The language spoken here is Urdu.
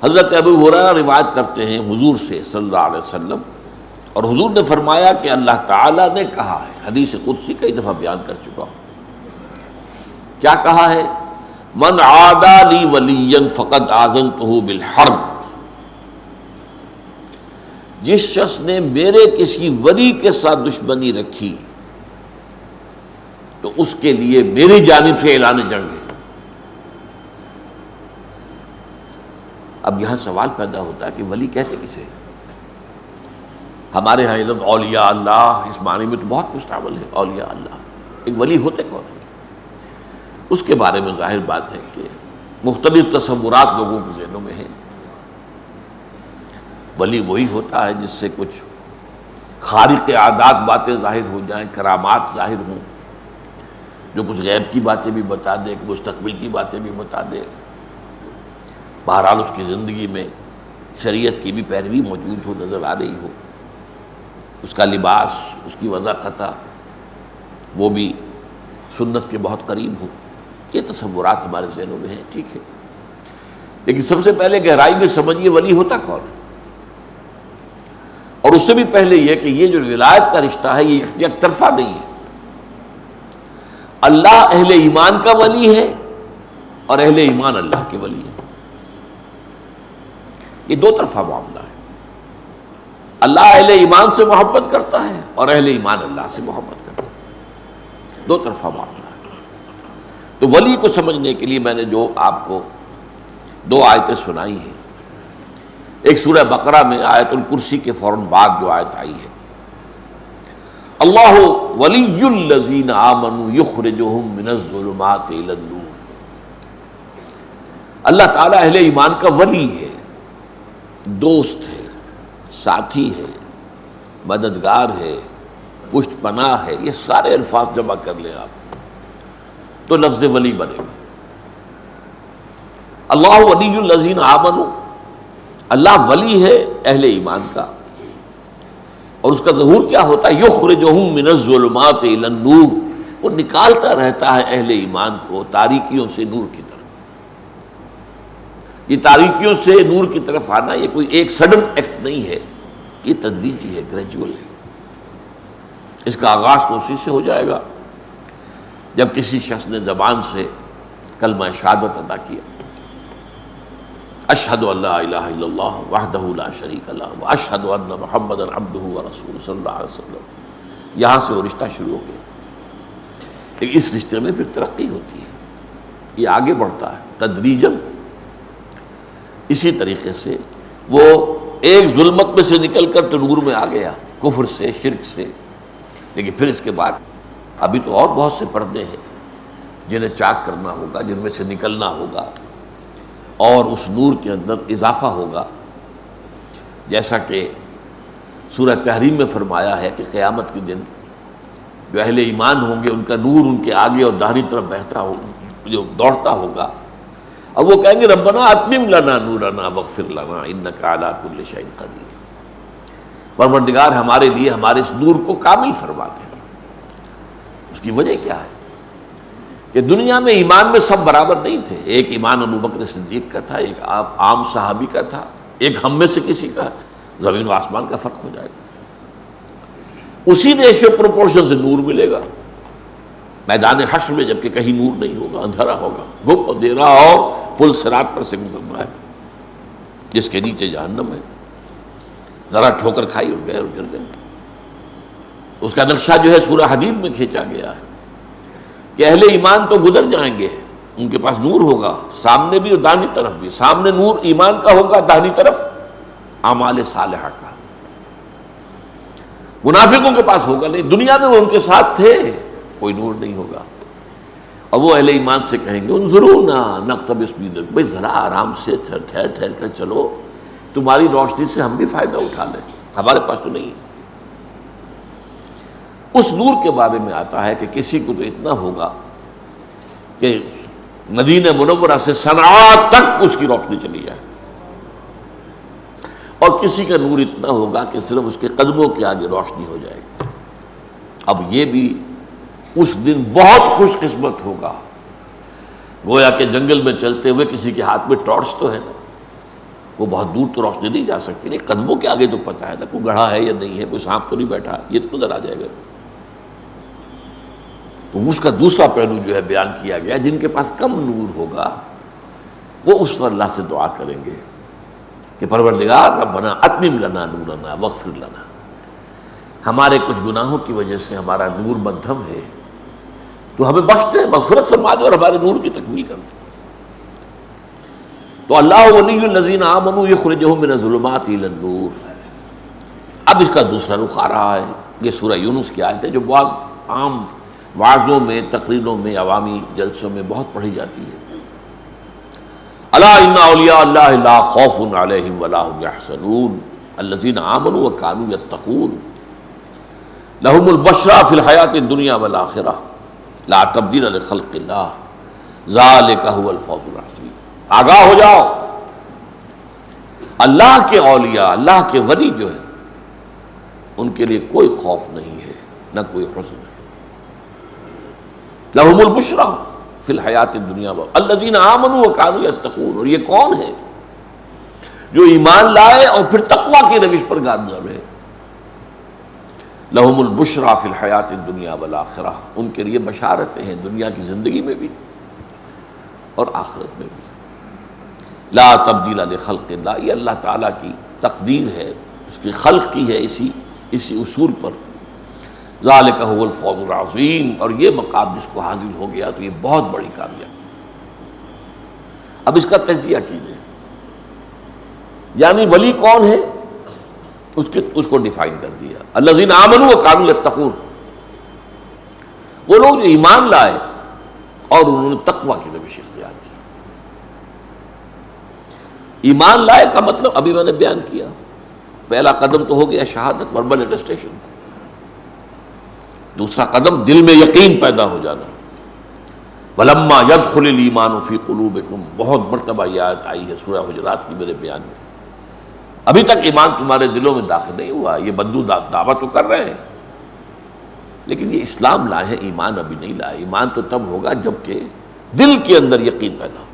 حضرت ابو ہریرہ روایت کرتے ہیں حضور سے صلی اللہ علیہ وسلم، اور حضور نے فرمایا کہ اللہ تعالیٰ نے کہا ہے، حدیث قدسی کئی دفعہ بیان کر چکا ہوں، کیا کہا ہے؟ من عادی لی ولیا فقد آذنتہ بالحرب، جس شخص نے میرے کسی ولی کے ساتھ دشمنی رکھی تو اس کے لیے میری جانب سے اعلان جنگ ہے۔ اب یہاں سوال پیدا ہوتا ہے کہ ولی کہتے کسے؟ ہمارے ہاں علم اولیاء اللہ اس معنی میں تو بہت مستعمل ہے، اولیاء اللہ، ایک ولی ہوتے کون ہیں؟ اس کے بارے میں ظاہر بات ہے کہ مختلف تصورات لوگوں کے ذہنوں میں ہیں۔ ولی وہی ہوتا ہے جس سے کچھ خارق عادات باتیں ظاہر ہو جائیں، کرامات ظاہر ہوں، جو کچھ غیب کی باتیں بھی بتا دے، مستقبل کی باتیں بھی بتا دے، بہرحال اس کی زندگی میں شریعت کی بھی پیروی موجود ہو، نظر آ رہی ہو، اس کا لباس، اس کی وضاحت وہ بھی سنت کے بہت قریب ہو۔ یہ تصورات ہمارے ذہنوں میں ہیں، ٹھیک ہے، لیکن سب سے پہلے گہرائی میں سمجھیے ولی ہوتا کون ہے، اور اس سے بھی پہلے یہ کہ یہ جو ولایت کا رشتہ ہے یہ یک طرفہ نہیں ہے۔ اللہ اہل ایمان کا ولی ہے اور اہل ایمان اللہ کے ولی ہے، یہ دو طرفہ معاملہ ہے۔ اللہ اہل ایمان سے محبت کرتا ہے اور اہل ایمان اللہ سے محبت کرتا ہے، دو طرفہ معاملہ ہے۔ تو ولی کو سمجھنے کے لیے میں نے جو آپ کو دو آیتیں سنائی ہیں، ایک سورہ بقرہ میں آیت الکرسی کے فوراً بعد جو آیت آئی ہے، اللہ ولی الذین آمنوا یخرجہم من الظلمات الی النور، اللہ تعالیٰ اہل ایمان کا ولی ہے، دوست ہے، ساتھی ہے، مددگار ہے، پشت پناہ ہے، یہ سارے الفاظ جمع کر لیں آپ تو لفظ ولی بنے گا۔ اللہ ولی الذین آمنوا، اللہ ولی ہے اہل ایمان کا، اور اس کا ظہور کیا ہوتا ہے؟ یخرجہم من الظلمات الی النور، وہ نکالتا رہتا ہے اہل ایمان کو تاریکیوں سے نور کی طرف۔ یہ تاریکیوں سے نور کی طرف آنا یہ کوئی ایک سڈن ایکٹ نہیں ہے، یہ تدریجی ہے، گریجول ہے۔ اس کا آغاز تو اسی سے ہو جائے گا جب کسی شخص نے زبان سے کلمہ شہادت ادا کیا، اشہد ان لا الہ الا اللہ وحدہ لا شریک لہ واشہد ان محمدا عبدہ ورسولہ صلی اللہ علیہ وسلم، یہاں سے وہ رشتہ شروع ہو گیا۔ لیکن اس رشتے میں پھر ترقی ہوتی ہے، یہ آگے بڑھتا ہے تدریجاً۔ اسی طریقے سے وہ ایک ظلمت میں سے نکل کر تو نور میں آ گیا، کفر سے، شرک سے، لیکن پھر اس کے بعد ابھی تو اور بہت سے پردے ہیں جنہیں چاک کرنا ہوگا، جن میں سے نکلنا ہوگا اور اس نور کے اندر اضافہ ہوگا، جیسا کہ سورہ تحریم میں فرمایا ہے کہ قیامت کے دن جو اہل ایمان ہوں گے ان کا نور ان کے آگے اور داہنی طرف بہتا ہو، جو دوڑتا ہوگا، اب وہ کہیں گے ربنا اتمم لنا نورنا واغفر لنا انک علی کل شیء قدیر، پروردگار ہمارے لیے ہمارے اس نور کو کامل فرما دے۔ اس کی وجہ کیا ہے کہ دنیا میں ایمان میں سب برابر نہیں تھے، ایک ایمان ابوبکر صدیق کا تھا، ایک عام صحابی کا تھا، ایک ہم میں سے کسی کا، زمین و آسمان کا فرق ہو جائے گا۔ اسی ریشیو پروپورشن سے نور ملے گا میدان حشر میں، جبکہ کہیں نور نہیں ہوگا، اندھیرا ہوگا، گھپ اندھیرا، اور پل صراط پر سے گزرنا ہے جس کے نیچے جہنم ہے، ذرا ٹھوکر کھائی اور گئے اور گر گئے۔ اس کا نقشہ جو ہے سورہ حدید میں کھینچا گیا ہے کہ اہل ایمان تو گزر جائیں گے، ان کے پاس نور ہوگا سامنے بھی اور داہنی طرف بھی، سامنے نور ایمان کا ہوگا، داہنی طرف اعمال صالحہ کا۔ منافقوں کے پاس ہوگا نہیں، دنیا میں وہ ان کے ساتھ تھے، کوئی نور نہیں ہوگا۔ اور وہ اہل ایمان سے کہیں گے انظرونا نقتبس من نورکم، بھائی ذرا آرام سے ٹھہر کر چلو، تمہاری روشنی سے ہم بھی فائدہ اٹھا لیں، ہمارے پاس تو نہیں ہے۔ اس نور کے بارے میں آتا ہے کہ کسی کو تو اتنا ہوگا کہ مدینہ منورہ سے صنعاء تک اس کی روشنی چلی جائے، اور کسی کا نور اتنا ہوگا کہ صرف اس کے قدموں کے آگے روشنی ہو جائے گی۔ اب یہ بھی اس دن بہت خوش قسمت ہوگا، گویا کہ جنگل میں چلتے ہوئے کسی کے ہاتھ میں ٹارچ تو ہے نا، کو بہت دور تو روشنی نہیں جا سکتی، نہیں قدموں کے آگے تو پتہ ہے نا کوئی گڑھا ہے یا نہیں ہے، کوئی سانپ تو نہیں بیٹھا، یہ تو نظر آ جائے گا۔ تو اس کا دوسرا پہلو جو ہے بیان کیا گیا، جن کے پاس کم نور ہوگا وہ اس پر اللہ سے دعا کریں گے کہ پروردگار ربنا اتمم لنا نورنا واغفر لنا، ہمارے کچھ گناہوں کی وجہ سے ہمارا نور مدھم ہے، تو ہمیں بخش دے، مغفرت فرما دے اور ہمارے نور کی تکمیل کر دے۔ تو اللہ ولی الذین آمنوا یخرجہم من الظلمات الی النور۔ اب اس کا دوسرا رخ آ رہا ہے، یہ سورہ یونس کی آیت ہے جو بہت عام وعظوں میں، تقریروں میں، عوامی جلسوں میں بہت پڑھی جاتی ہے۔ الا ان اولیاء اللہ لا خوف علیہم ولا هم یحزنون الذین آمنوا وکانوا یتقون لهم البشرى فی الحیاۃ الدنیا والآخرہ لا تبدیل لخلق اللہ ذلک هو الفوز العظیم۔ آگاہ ہو جاؤ، اللہ کے اولیاء، اللہ کے ولی جو ہیں ان کے لیے کوئی خوف نہیں ہے، نہ کوئی حزن ہے۔ لہم البشریٰ فی الحیات الدنیا الذین آمنوا وکانوا یتقون، اور یہ کون ہے جو ایمان لائے اور پھر تقوی کی روش پر گامزن رہے۔ لہم البشریٰ فی الحیات الدنیا والآخرہ، ان کے لیے بشارتیں ہیں دنیا کی زندگی میں بھی اور آخرت میں بھی۔ لا تبدیل لخلق اللہ، یہ اللہ تعالیٰ کی تقدیر ہے، اس کی خلق کی ہے اسی اصول پر۔ ذالک هو الفوز العظیم، اور یہ مقام جس کو حاصل ہو گیا تو یہ بہت بڑی کامیابی۔ اب اس کا تجزیہ کیجیے، یعنی ولی کون ہے اس کو ڈیفائن کر دیا۔ الذین آمنوا وکانوا یتقون، وہ لوگ جو ایمان لائے اور انہوں نے تقوی کی روش اختیار کی۔ ایمان لائے کا مطلب ابھی میں نے بیان کیا، پہلا قدم تو ہو گیا شہادت، وربل اٹیسٹیشن۔ دوسرا قدم دل میں یقین پیدا ہو جانا۔ وَلَمَّا يَدْخُلِ الْإِيمَانُ فِي قُلُوبِكُمْ، بہت مرتبہ یہ آیت آئی ہے سورہ حجرات کی میرے بیان میں۔ ابھی تک ایمان تمہارے دلوں میں داخل نہیں ہوا، یہ بدو دعویٰ تو کر رہے ہیں لیکن یہ اسلام لائے ہیں، ایمان ابھی نہیں لائے۔ ایمان تو تب ہوگا جب کہ دل کے اندر یقین پیدا ہو۔